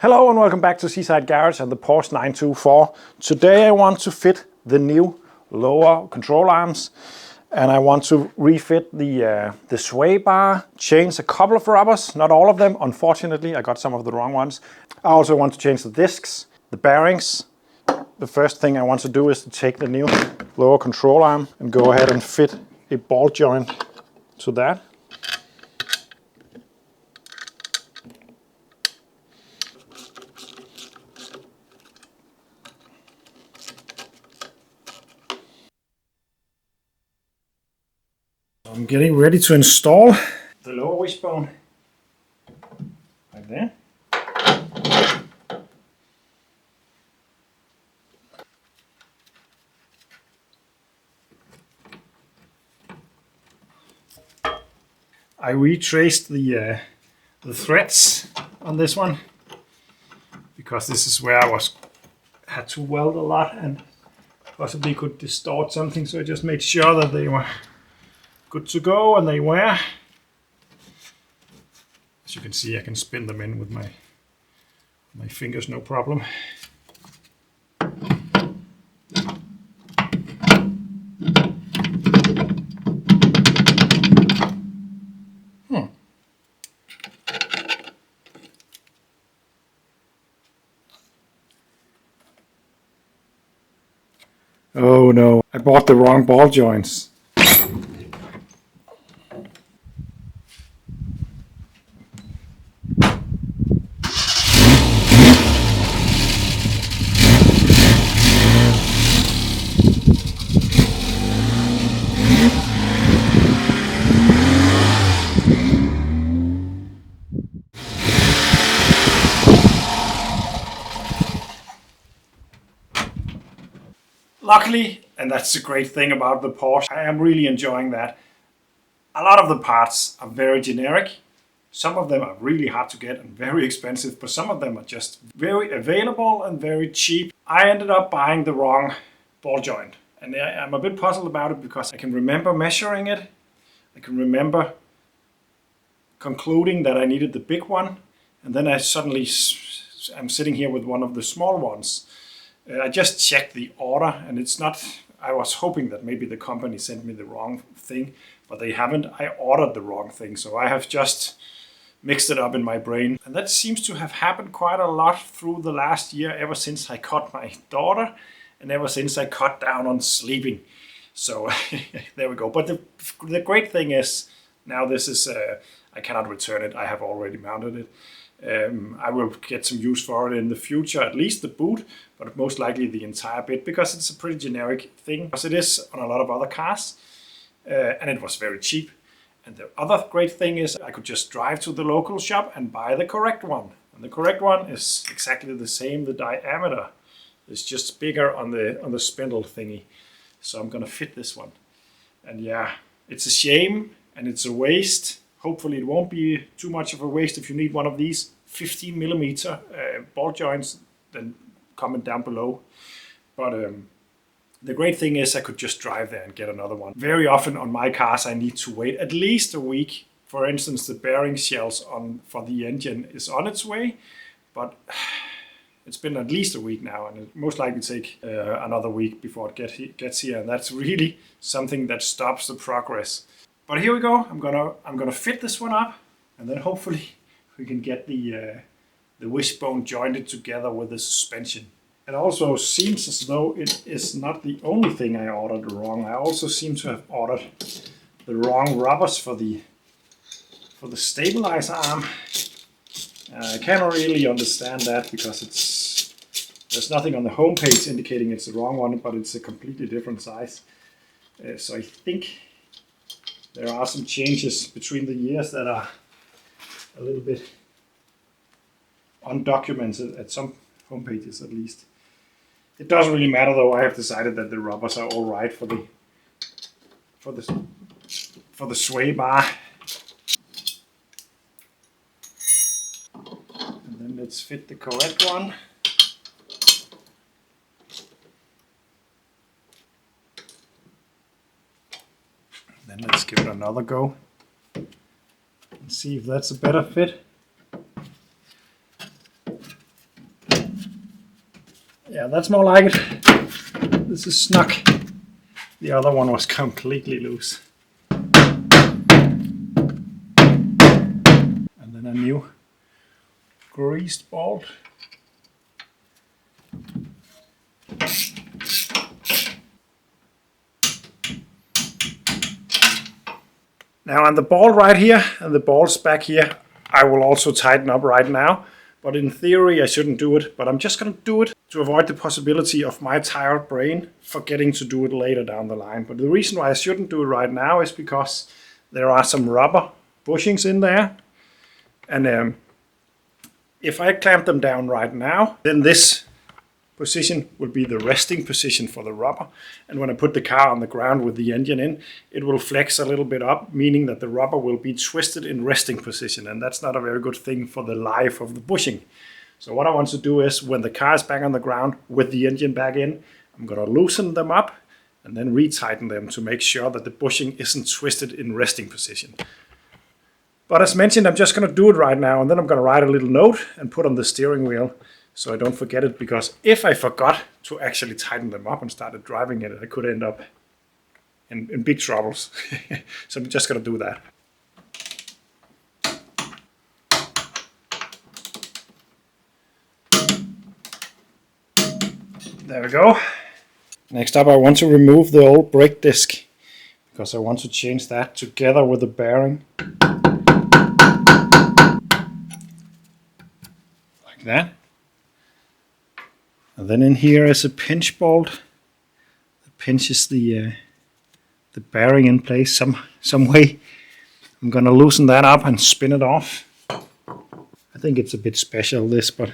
Hello and welcome back to Seaside Garage and the Porsche 924. Today I want to fit the new lower control arms and I want to refit the sway bar, change a couple of rubbers, not all of them, unfortunately I got some of the wrong ones. I also want to change the discs, the bearings. The first thing I want to do is to take the new lower control arm and go ahead and fit a ball joint to that. I'm getting ready to install the lower wishbone right there. I retraced the threads on this one because this is where I had to weld a lot and possibly could distort something, so I just made sure that they were good to go, and they were. As you can see, I can spin them in with my fingers, no problem. Oh no, I bought the wrong ball joints. Luckily, and that's the great thing about the Porsche, I am really enjoying that. A lot of the parts are very generic. Some of them are really hard to get and very expensive, but some of them are just very available and very cheap. I ended up buying the wrong ball joint, and I'm a bit puzzled about it because I can remember measuring it. I can remember concluding that I needed the big one, and then I'm sitting here with one of the small ones. I just checked the order and it's not, I was hoping that maybe the company sent me the wrong thing, but they haven't. I ordered the wrong thing, so I have just mixed it up in my brain. And that seems to have happened quite a lot through the last year, ever since I caught my daughter and ever since I cut down on sleeping. So there we go. But the great thing is, now this is, I cannot return it. I have already mounted it. I will get some use for it in the future, at least the boot, but most likely the entire bit, because it's a pretty generic thing, as it is on a lot of other cars, and it was very cheap. And the other great thing is I could just drive to the local shop and buy the correct one. And the correct one is exactly the same. The diameter is just bigger on the spindle thingy. So I'm gonna fit this one. And yeah, it's a shame and it's a waste. Hopefully it won't be too much of a waste. If you need one of these 15mm ball joints, then comment down below. But the great thing is I could just drive there and get another one. Very often on my cars I need to wait at least a week. For instance, the bearing shells for the engine is on its way, but it's been at least a week now, and it most likely take another week before it gets here, and that's really something that stops the progress. But here we go. I'm gonna fit this one up, and then hopefully we can get the wishbone jointed together with the suspension. It also seems as though it is not the only thing I ordered wrong. I also seem to have ordered the wrong rubbers for the stabilizer arm. I cannot really understand that because there's nothing on the homepage indicating it's the wrong one, but it's a completely different size. So I think there are some changes between the years that are a little bit undocumented at some homepages at least. It doesn't really matter though. I have decided that the rubbers are all right for the sway bar. And then let's fit the correct one. Then let's give it another go and see if that's a better fit. Yeah, that's more like it. This is snug. The other one was completely loose. And then a new greased bolt. Now on the bolt right here and the bolts back here, I will also tighten up right now. But in theory, I shouldn't do it. But I'm just going to do it to avoid the possibility of my tired brain forgetting to do it later down the line. But the reason why I shouldn't do it right now is because there are some rubber bushings in there. And if I clamp them down right now, then this position will be the resting position for the rubber. And when I put the car on the ground with the engine in, it will flex a little bit up, meaning that the rubber will be twisted in resting position. And that's not a very good thing for the life of the bushing. So what I want to do is, when the car is back on the ground with the engine back in, I'm going to loosen them up and then retighten them to make sure that the bushing isn't twisted in resting position. But as mentioned, I'm just going to do it right now, and then I'm going to write a little note and put on the steering wheel so I don't forget it, because if I forgot to actually tighten them up and started driving it, I could end up in big troubles. So I'm just going to do that. There we go. Next up, I want to remove the old brake disc, because I want to change that together with the bearing. Like that. And then in here is a pinch bolt that pinches the bearing in place some way. I'm gonna loosen that up and spin it off. I think it's a bit special, this, but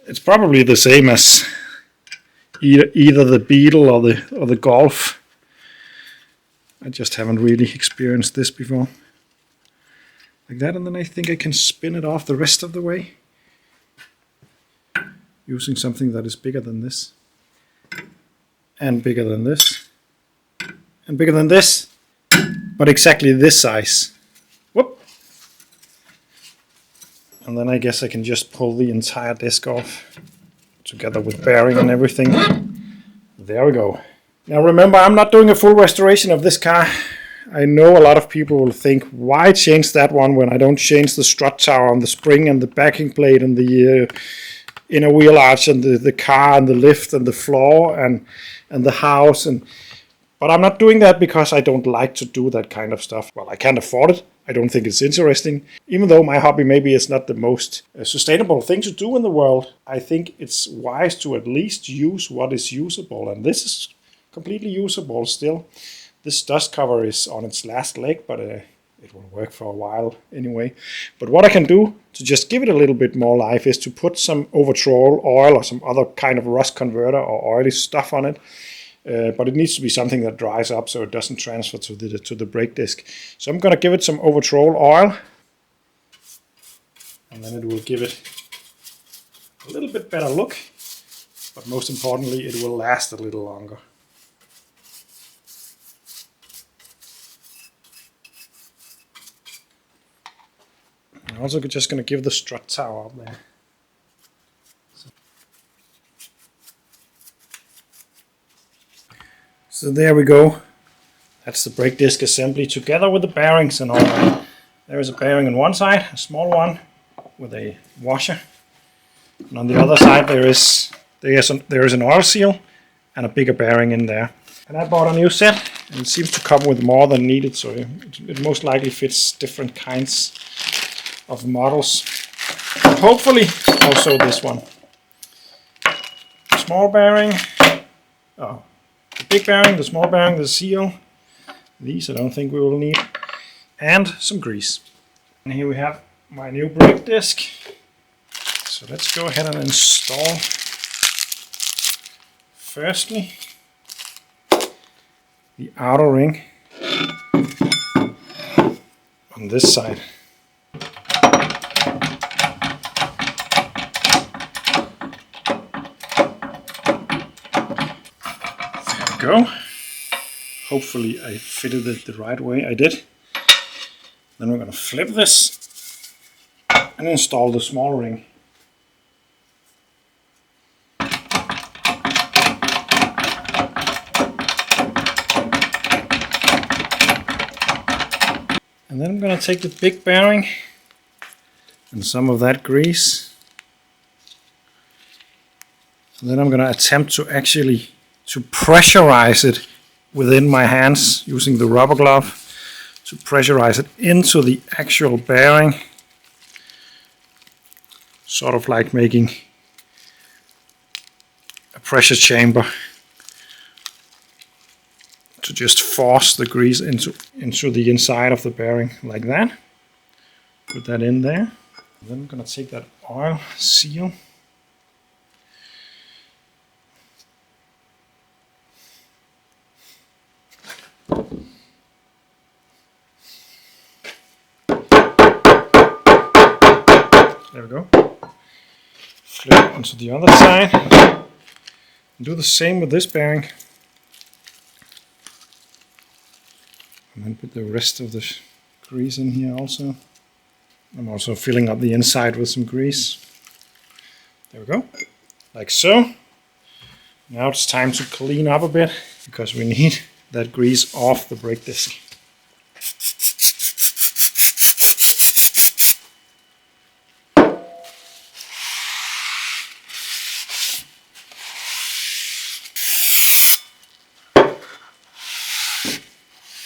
it's probably the same as either the Beetle or the Golf. I just haven't really experienced this before. Like that, and then I think I can spin it off the rest of the way, using something that is bigger than this, and bigger than this, and bigger than this, but exactly this size. Whoop! And then I guess I can just pull the entire disc off, together with bearing and everything. There we go. Now remember, I'm not doing a full restoration of this car. I know a lot of people will think, why change that one when I don't change the strut tower on the spring and the backing plate and the inner wheel arch and the car and the lift and the floor and the house. But I'm not doing that because I don't like to do that kind of stuff. Well, I can't afford it. I don't think it's interesting. Even though my hobby maybe is not the most sustainable thing to do in the world, I think it's wise to at least use what is usable. And this is completely usable still. This dust cover is on its last leg, but it will work for a while anyway. But what I can do to just give it a little bit more life is to put some over-troll oil or some other kind of rust converter or oily stuff on it. But it needs to be something that dries up so it doesn't transfer to the brake disc. So I'm going to give it some over-troll oil, and then it will give it a little bit better look, but most importantly it will last a little longer. I'm also just going to give the strut tower up there. So there we go. That's the brake disc assembly together with the bearings and all that. There is a bearing on one side, a small one with a washer. And on the other side there is an oil seal and a bigger bearing in there. And I bought a new set, and it seems to come with more than needed, so it most likely fits different kinds of models. Hopefully also this one. Small bearing. Oh. The big bearing, the small bearing, the seal. These I don't think we will need. And some grease. And here we have my new brake disc. So let's go ahead and install, firstly, the outer ring on this side. Go. Hopefully I fitted it the right way. I did. Then we're going to flip this and install the small ring. And then I'm going to take the big bearing and some of that grease. And then I'm going to attempt to actually pressurize it within my hands using the rubber glove, to pressurize it into the actual bearing, sort of like making a pressure chamber, to just force the grease into the inside of the bearing like that. Put that in there. And then I'm going to take that oil seal. There we go. Flip it onto the other side. And do the same with this bearing. And then put the rest of the grease in here also. I'm also filling up the inside with some grease. There we go. Like so. Now it's time to clean up a bit, because we need that grease off the brake disc.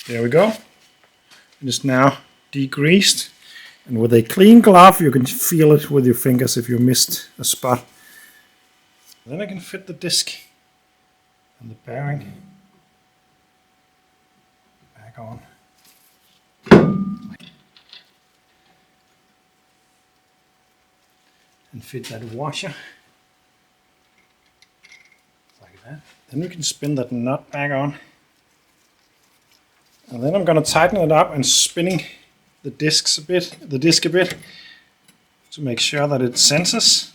There we go. It is now degreased, and with a clean glove you can feel it with your fingers if you missed a spot. Then I can fit the disc and the bearing back on. And fit that washer like that. Then we can spin that nut back on. And then I'm going to tighten it up and spinning the disc a bit to make sure that it senses.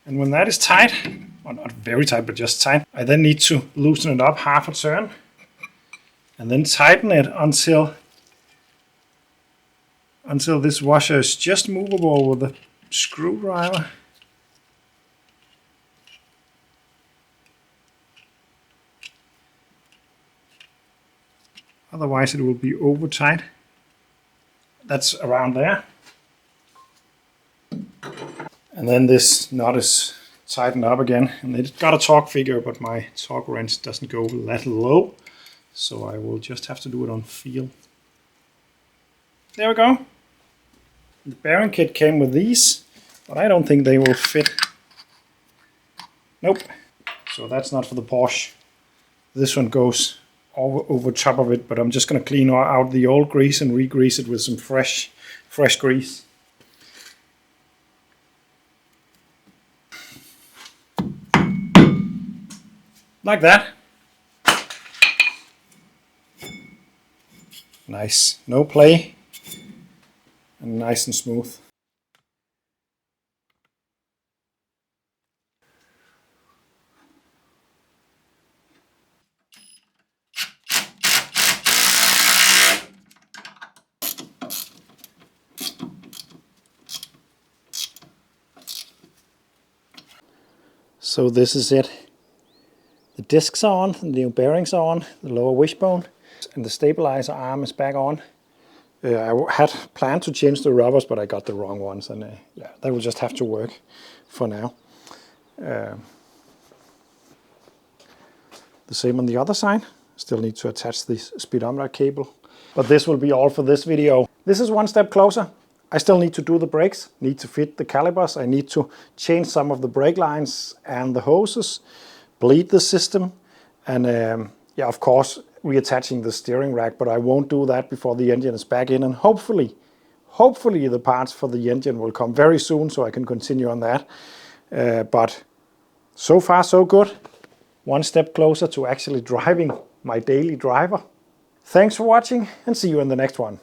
And when that is tight, or not very tight but just tight, I then need to loosen it up half a turn and then tighten it until this washer is just movable with a screwdriver. Otherwise it will be over tight. That's around there. And then this nut is tightened up again. And it's got a torque figure, but my torque wrench doesn't go that low. So I will just have to do it on feel. There we go. The bearing kit came with these, but I don't think they will fit. Nope. So that's not for the Porsche. This one goes over top of it, but I'm just going to clean out the old grease and re-grease it with some fresh grease. Like that. Nice, no play, and nice and smooth. So this is it. The discs are on, the new bearings are on, the lower wishbone, and the stabilizer arm is back on. I had planned to change the rubbers, but I got the wrong ones, and yeah, that will just have to work for now. The same on the other side. Still need to attach the speedometer cable. But this will be all for this video. This is one step closer. I still need to do the brakes, need to fit the calipers, I need to change some of the brake lines and the hoses, bleed the system, and yeah, of course reattaching the steering rack, but I won't do that before the engine is back in, and hopefully the parts for the engine will come very soon so I can continue on that. But so far so good. One step closer to actually driving my daily driver. Thanks for watching, and see you in the next one.